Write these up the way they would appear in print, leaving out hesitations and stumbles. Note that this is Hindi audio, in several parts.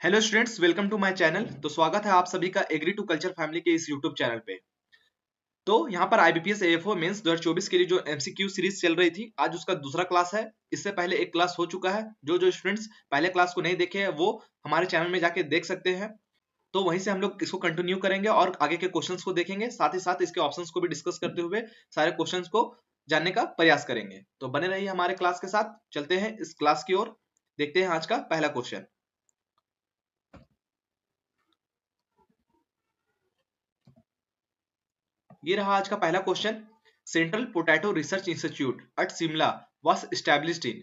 Hello students, welcome to my channel. तो स्वागत है आप सभी का एग्री टू कल्चर फैमिली के इस यूट्यूब चैनल पे। तो यहाँ पर आईबीपीएस एएफओ मेंस 2024 के लिए जो एमसीक्यू सीरीज चल रही थी, आज उसका दूसरा क्लास है। इससे पहले एक क्लास हो चुका है। जो स्टूडेंट्स पहले क्लास को नहीं देखे हैं वो हमारे चैनल में जाके देख सकते हैं। तो वहीं से हम लोग इसको कंटिन्यू करेंगे और आगे के क्वेश्चंस को देखेंगे, साथ ही साथ इसके ऑप्शंस को भी डिस्कस करते हुए सारे क्वेश्चंस को जानने का प्रयास करेंगे। तो बने रहिए हमारे क्लास के साथ। चलते हैं इस क्लास की ओर, देखते हैं आज का पहला क्वेश्चन। ये रहा आज का पहला question. Central potato research institute eight Shimla was established in.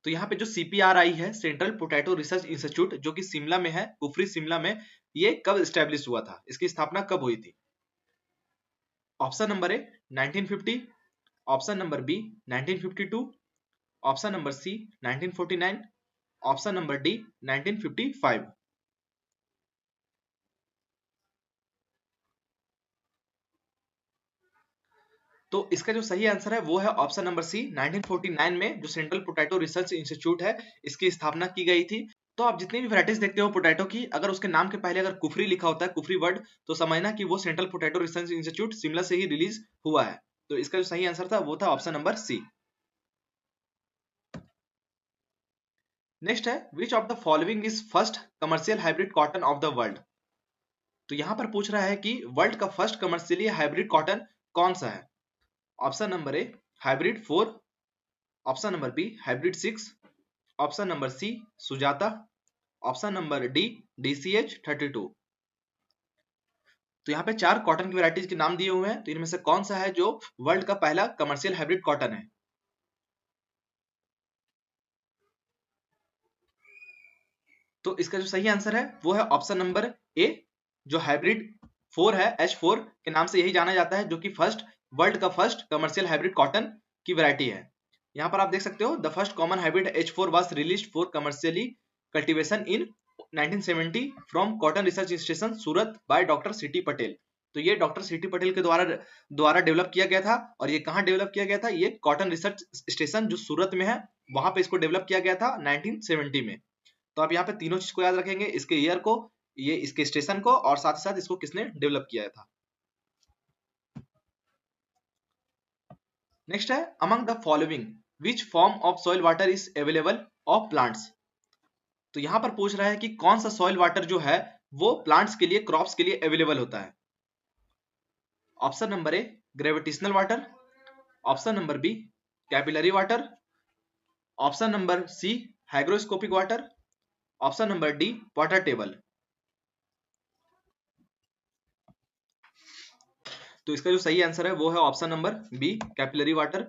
तो यहाँ पे जो सीपीआरआई है, सेंट्रल पोटैटो रिसर्च इंस्टीट्यूट, जो कि शिमला में है, कुफरी शिमला में, ये कब एस्टैब्लिश हुआ था, इसकी स्थापना कब हुई थी? Option number A 1950, option number B 1952, option number C 1949, option number D 1955। तो इसका जो सही आंसर है वो है ऑप्शन नंबर सी 1949 में जो सेंट्रल पोटैटो रिसर्च इंस्टीट्यूट है, इसकी स्थापना की गई थी। तो आप जितनी भी वैरायटीज देखते हो पोटैटो की, अगर उसके नाम के पहले अगर कुफरी लिखा होता है, कुफरी वर्ड, तो समझना कि वो central potato research institute Shimla से ही रिलीज हुआ है। तो इसका जो सही आंसर था वो था ऑप्शन नंबर सी। नेक्स्ट है, which of the following is first commercial hybrid cotton of the world. तो यहां पर पूछ रहा है कि वर्ल्ड का फर्स्ट कमर्शियली हाइब्रिड कॉटन कौन सा है। Option number A hybrid 4, option number B hybrid 6, option number C Sujata, option number D DCH32। तो यहाँ पे चार कॉटन की वैरायटीज के नाम दिए हुए हैं, तो इनमें से कौन सा है जो वर्ल्ड का पहला कमर्शियल हाइब्रिड कॉटन है? तो इसका जो सही आंसर है वो है ऑप्शन नंबर ए, जो हाइब्रिड 4 है, H4 के नाम से यही जाना जाता है, जो कि वर्ल्ड का फर्स्ट कमर्शियल हाइब्रिड कॉटन की वैरायटी है। यहाँ पर आप देख सकते हो, the first common hybrid H4 was released for commercially cultivation in 1970 from cotton research station Surat by doctor सीटी पटेल। तो ये डॉक्टर सीटी पटेल के द्वारा डेवलप किया गया था। और ये कहाँ डेवलप किया गया था? ये कॉटन रिसर्च स्टेशन जो सूरत में है, वहां पे इसको डेवलप किया गया था 1970 में। तो आप यहाँ पे तीनों चीज को याद रखेंगे, इसके ईयर को, ये इसके स्टेशन को, और साथ ही साथ इसको किसने डेवलप किया था। नेक्स्ट है, among the following which form of soil water is available of plants. तो यहां पर पूछ रहा है कि कौन सा सॉइल वाटर जो है वो प्लांट्स के लिए, क्रॉप्स के लिए अवेलेबल होता है। Option number A gravitational water, option number B capillary water, option number C hygroscopic water, option number D water table. तो इसका जो सही आंसर है वो है option number B capillary water.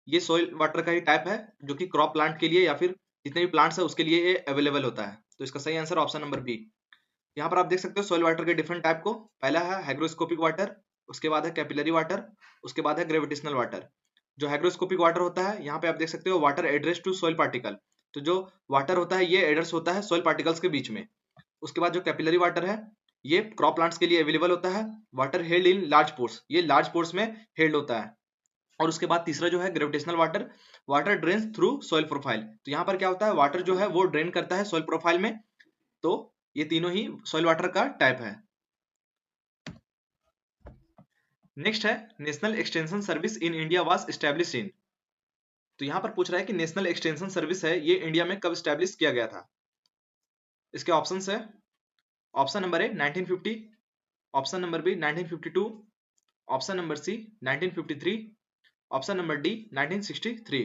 ये सॉइल वाटर का ही टाइप है जो कि क्रॉप प्लांट के लिए या फिर जितने भी प्लांट्स है उसके लिए ये अवेलेबल होता है। तो इसका सही आंसर ऑप्शन नंबर बी। यहाँ पर आप देख सकते हो सॉइल वाटर के डिफरेंट टाइप को। पहला है हाइग्रोस्कोपिक वाटर, उसके बाद है कैपिलरी वाटर, उसके बाद है ग्रेविटेशनल वाटर। जो हाइग्रोस्कोपिक वाटर होता है, यहाँ पे आप देख सकते हो water adheres to soil particle. तो जो वाटर होता है ये एड्रेस होता है सॉइल पार्टिकल्स के बीच में। उसके बाद जो कैपिलरी वाटर है, ये क्रॉप प्लांट्स के लिए अवेलेबल होता है। Water held in large pores, ये लार्ज पोर्स में हेल्ड होता है। और उसके बाद तीसरा जो है gravitational water, water drains through soil profile. तो यहाँ पर क्या होता है, वाटर जो है वो ड्रेन करता है सॉइल प्रोफाइल में। तो ये तीनों ही सॉइल वाटर का टाइप है। नेक्स्ट है, national extension service in India was established in. तो यहाँ पर पूछ रहा है कि नेशनल एक्सटेंशन सर्विस है ये इंडिया में कब एस्टैब्लिश किया गया था। इसके ऑप्शन है, option number A 1950, option number B 1952, option number C 1953, option number D 1963।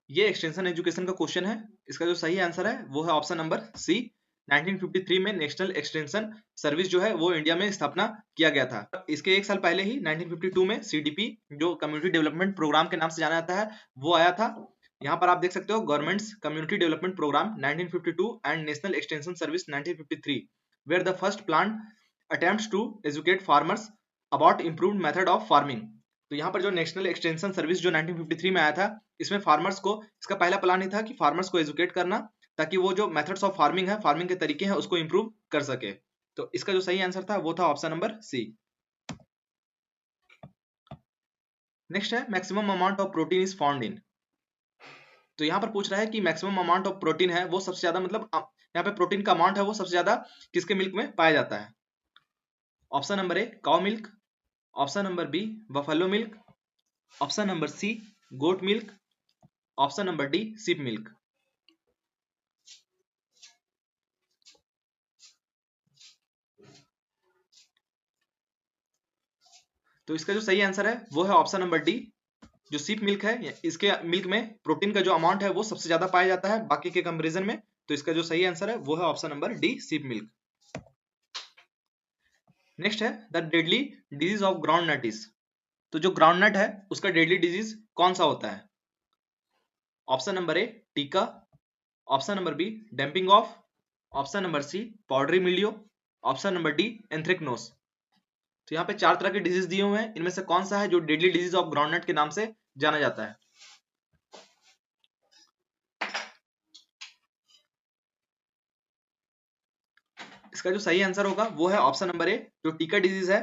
ये एक्सटेंशन एजुकेशन का क्वेश्चन है। इसका जो सही आंसर है वो है ऑप्शन नंबर सी 1953 में नेशनल एक्सटेंशन सर्विस जो है वो इंडिया में स्थापना किया गया था। इसके एक साल पहले ही 1952 में CDP जो कम्युनिटी डेवलपमेंट प्रोग्राम के नाम से जाना जाता है वो आया था। यहाँ पर आप देख सकते हो government's community development programme 1952 and national extension service 1953 were the first plan attempts to educate farmers about improved method of farming. तो यहाँ पर जो नेशनल एक्सटेंशन सर्विस जो 1953 में आया था, इसमें फार्मर्स को, इसका पहला प्लान ही था कि फार्मर्स को एजुकेट करना, ताकि वो जो मेथड्स ऑफ फार्मिंग है, फार्मिंग के तरीके हैं, उसको इंप्रूव कर सके। तो इसका जो सही आंसर था वो था ऑप्शन नंबर सी। नेक्स्ट है, maximum amount of protein is found in. तो यहाँ पर पूछ रहा है कि मैक्सिमम अमाउंट ऑफ प्रोटीन है वो सबसे ज्यादा, मतलब यहाँ पे प्रोटीन का अमाउंट है वो सबसे ज्यादा किसके मिल्क में पाया जाता है? Option number A cow milk, option number B buffalo milk, option number C goat milk, option number D sheep milk. तो इसका जो सही आंसर है वो है ऑप्शन नंबर डी, जो शीप मिल्क है, इसके मिल्क में प्रोटीन का जो अमाउंट है वो सबसे ज्यादा पाया जाता है बाकी के कंपैरिजन में। तो इसका जो सही आंसर है वो है option number D sheep milk. Next है the deadly disease of groundnut is. तो जो ग्राउंड नट है उसका डेडली डिजीज कौन सा होता है? ऑप्शन नंबर ए टीका, option number B damping off, option number C powdery mildew, option number D anthracnose. तो यहाँ पे 4 तरह के डिजीज दिए हुए हैं, इनमें से कौन सा है जो डेडली डिजीज ऑफ ग्राउंडनट के नाम से जाना जाता है? इसका जो सही आंसर होगा वो है ऑप्शन नंबर ए, जो टीका डिजीज है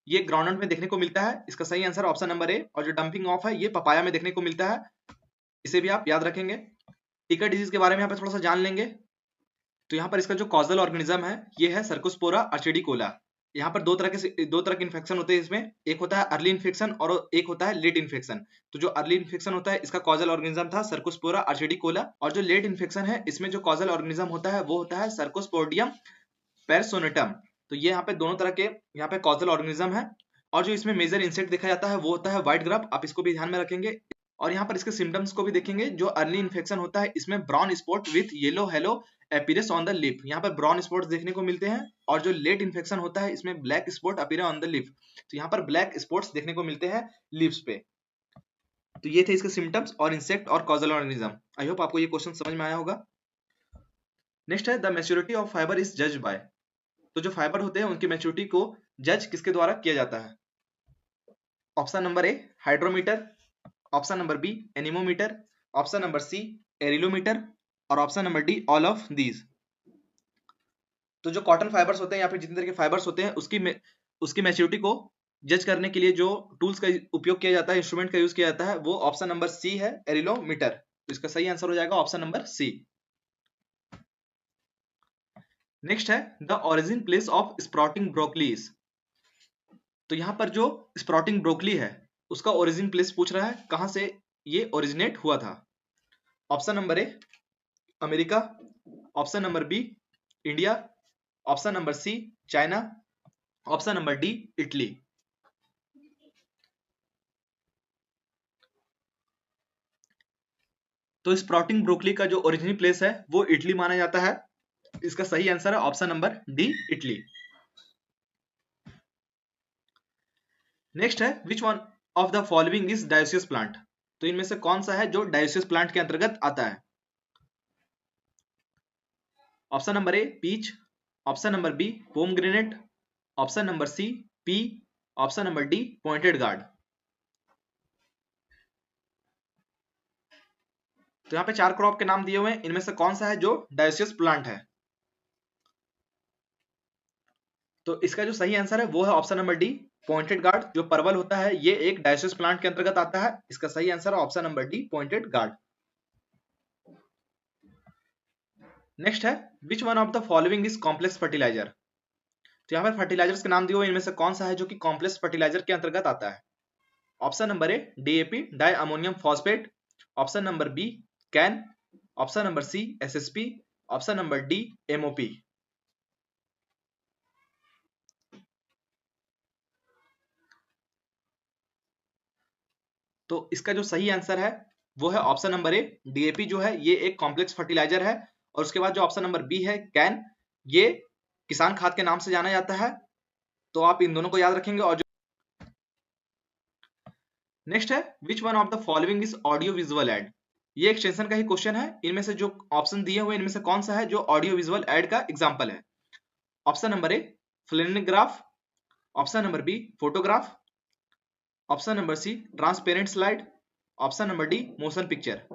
ये ग्राउंडनट में देखने को मिलता है। इसका सही आंसर ऑप्शन नंबर ए। और जो डंपिंग ऑफ है ये पपाया में देखने को मिलता है, इसे भी आप याद रखेंगे। टीका डिजीज के बारे में यहाँ पे थोड़ा सा जान लेंगे। तो यहाँ पर इसका जो कॉजल ऑर्गेनिज्म है ये है सर्कोस्पोरा अर्चिडिकोला। यहाँ पर दो तरह के इन्फेक्शन होते हैं इसमें, एक होता है अर्ली इन्फेक्शन और एक होता है लेट इन्फेक्शन। तो जो अर्ली इन्फेक्शन होता है इसका कॉजल ऑर्गेनिज्म था सर्कोस्पोरा अर्चिडिकोला, और जो लेट इन्फेक्शन है इसमें जो कॉजल ऑर्गेनिज्म होता है वो होता है सर्कोस्पोडियम पेरसोनेटम। तो ये यहाँ पे दोनों तरह के यहाँ पे कॉजल ऑर्गेनिज्म है। और जो इसमें मेजर इंसेक्ट देखा जाता है वो होता है व्हाइट ग्रब, आप इसको भी ध्यान में रखेंगे। और यहाँ पर इसके सिम्टम्स को भी देखेंगे। जो अर्ली इन्फेक्शन होता है इसमें brown spot with yellow hello appearance on the lip, यहाँ पर ब्राउन स्पॉट्स देखने को मिलते हैं। और जो लेट इन्फेक्शन होता है इसमें black spot appear on the lip, तो यहाँ पर ब्लैक स्पॉट्स देखने को मिलते हैं लिप्स पे। तो ये थे इसके सिम्टम्स और इंसेक्ट और कॉजल ऑर्गेनिज्म। आई होप आपको ये क्वेश्चन समझ में आया होगा। नेक्स्ट है the maturity of fibre is जज बाय। तो जो फाइबर होते हैं उनकी मैच्योरिटी को जज किसके द्वारा किया जाता है? Option number A hydrometer, option number B anemometer, option number C एरिलोमीटर, और option number D all of these. तो जो कॉटन फाइबर्स होते हैं या फिर जितने तरह के फाइबर्स होते हैं उसकी मैच्योरिटी को जज करने के लिए जो टूल्स का उपयोग किया जाता है, इंस्ट्रूमेंट का यूज किया जाता है, वो ऑप्शन नंबर सी है एरिलोमीटर। तो इसका सही आंसर हो जाएगा ऑप्शन नंबर सी। नेक्स्ट है the origin place of sprouting broccoli. तो यहाँ पर जो स्प्राउटिंग ब्रोकली है उसका ओरिजिन प्लेस पूछ रहा है, कहां से ये ओरिजिनेट हुआ था? Option number A America, option number B India, option number C China, option number D Italy. तो स्प्राउटिंग ब्रोकली का जो ओरिजिनल प्लेस है वो इटली माना जाता है। इसका सही आंसर है option number D Italy. Next है which one of the following is dioecious plant. तो इनमें से कौन सा है जो डायोसियस प्लांट के अंतर्गत आता है? Option number A peach, option number B pomegranate, option number C pea, option number D pointed gourd. तो यहाँ पे 4 क्रॉप के नाम दिए हुए हैं, इनमें से कौन सा है जो डायोसियस प्लांट है? तो इसका जो सही आंसर है वो है option number D pointed guard. जो परवल होता है ये एक डायोसियस प्लांट के अंतर्गत आता है। इसका सही आंसर है option number D pointed gourd. Next है which one of the following is complex fertilizer. तो यहाँ पर फर्टिलाइजर्स के नाम दिए हुए इनमें से कौन सा है जो कि कॉम्प्लेक्स फर्टिलाइजर के अंतर्गत आता है? Option number A DAP di ammonium phosphate, option number B CAN, option number C SSP, option number D MOP. तो इसका जो सही आंसर है वो है ऑप्शन नंबर ए डीएपी जो है ये एक कॉम्प्लेक्स फर्टिलाइजर है। और उसके बाद जो ऑप्शन नंबर बी है कैन, ये किसान खाद के नाम से जाना जाता है। तो आप इन दोनों को याद रखेंगे। और जो नेक्स्ट है which one of the following is audio visual add. ये एक्सटेंशन का ही क्वेश्चन है। इनमें से जो ऑप्शन दिए हुए इनमें से कौन सा है जो ऑडियो विजुअल एड का एग्जांपल है? Option number A flannelgraph, option number B photograph, option number C transparent slide, option number D motion picture.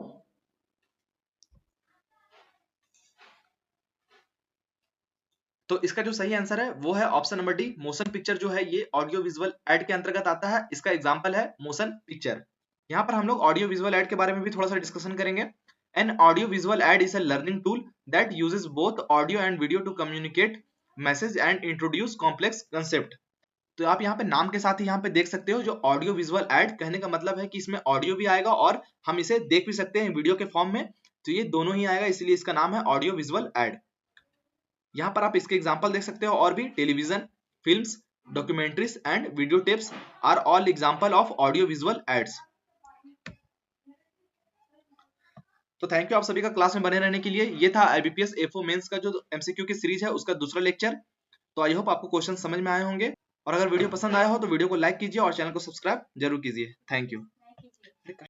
तो इसका जो सही आंसर है वो है option number D motion picture जो है ये ऑडियो विजुअल एड के अंतर्गत आता है। इसका एग्जांपल है मोशन पिक्चर। यहाँ पर हम लोग ऑडियो विजुअल एड के बारे में भी थोड़ा सा डिस्कशन करेंगे। An audio-visual ad is a learning tool that uses both audio and video to communicate message and introduce complex concept. तो आप यहाँ पे नाम के साथ ही यहाँ पे देख सकते हो, जो ऑडियो विजुअल एड कहने का मतलब है कि इसमें ऑडियो भी आएगा और हम इसे देख भी सकते हैं वीडियो के फॉर्म में, तो ये दोनों ही आएगा, इसलिए इसका नाम है ऑडियो विजुअल एड। यहाँ पर आप इसके एग्जांपल देख सकते हो, और भी television, films, documentaries and video tapes are all example of audio visual aids. तो थैंक यू आप सभी का क्लास में बने रहने के लिए। ये था IBPS A4 मेंस का जो MCQ की सीरीज है उसका दूसरा लेक्चर। तो आई होप आपको क्वेश्चन समझ में आए होंगे, और अगर वीडियो पसंद आया हो तो वीडियो को लाइक कीजिए और चैनल को सब्सक्राइब जरूर कीजिए। Thank you.